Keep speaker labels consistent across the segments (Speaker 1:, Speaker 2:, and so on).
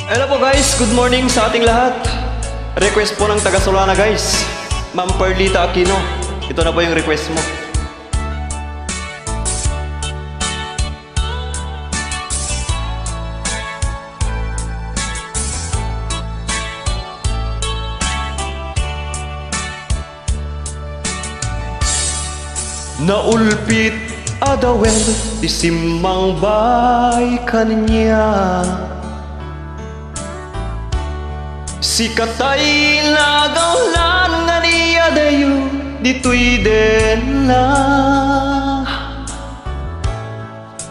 Speaker 1: Hello po guys, good morning sa ating lahat. Request po ng taga Solana guys, Ma'am Perlita Aquino. Ito na po yung request mo. Naulpit adawel di simang bay kanya, si katay lagawlan nga niya dayo dito'y den la,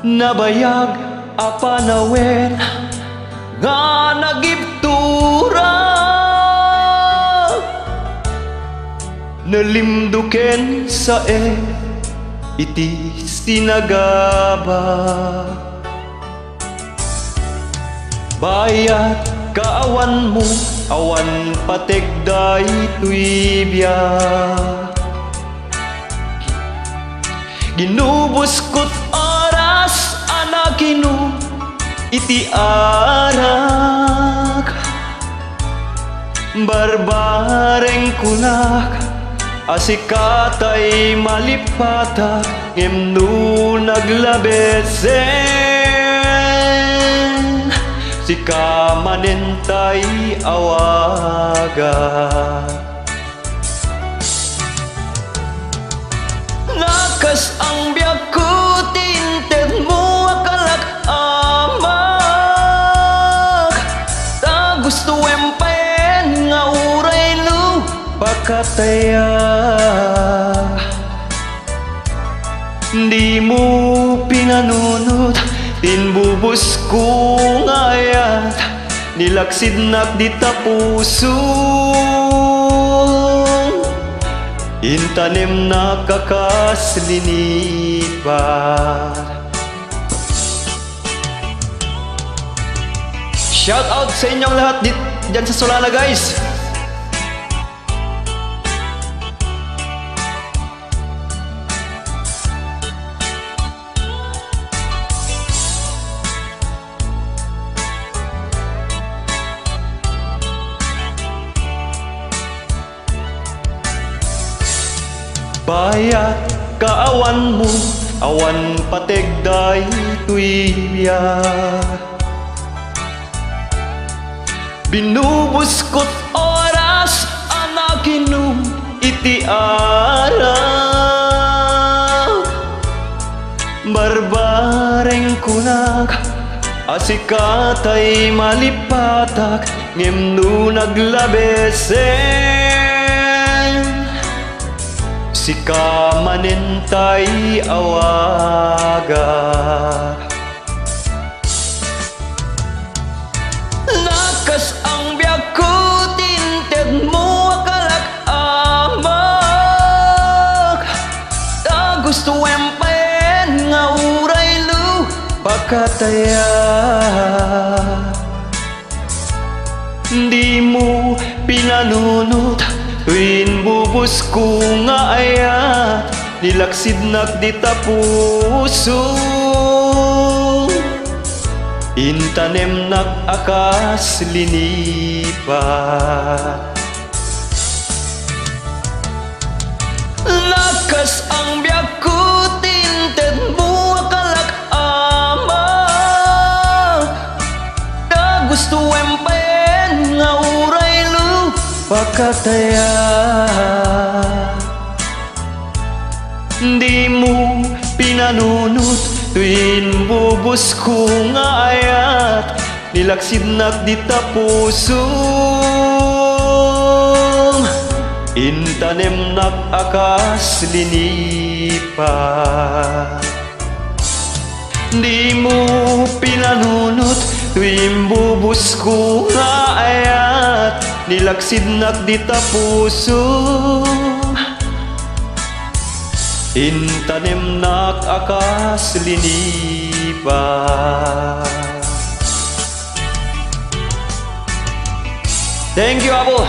Speaker 1: nabayag apanawen nga nagiptura, nalimduken sa iti sinagaba, bayat kaawan mo awan pategday tuibya, ginubos ko't oras anakino iti arak, barbareng kunak asikatay malipata ngem naglabesen, si kamanentay awaga, nakas ang biyak ko tinted mo akalak amak, ta gusto empayen nga uray lu pakataya, di mo pinanunod tinbubos ko ngayat, nilaksid nak di tapuso, intanim na kakaslinipan. Shout out sa inyong lahat dyan sa Solana guys. Bayat kaawan mo awan pategday tuibya, binubos ko't oras anakino iti arak, barbareng kunak asikatay malipatak ngem naglabesen, si kamanentay awaga, nakas ang biyak ko tinted mo akalak amak, ta gusto empayen nga uray lu pakataya, di mo pinanunot tuwin bubos ko nga ayat, nilaksid nak di tapuso, intanem nak akas linipat, nakas ang biyak ko tinted mo akalak amak, na gusto empayen nga uray lu pakataya, di mo pinanunot tuwin bubos ko nga ayat, nilaksid nak di tapuso, intanem nak akas linipat, di mo pinanunot tuwin bubos ko nga ayat, nilaksid nak di tapuso, intanim nak akas linipat. Thank you, Apo.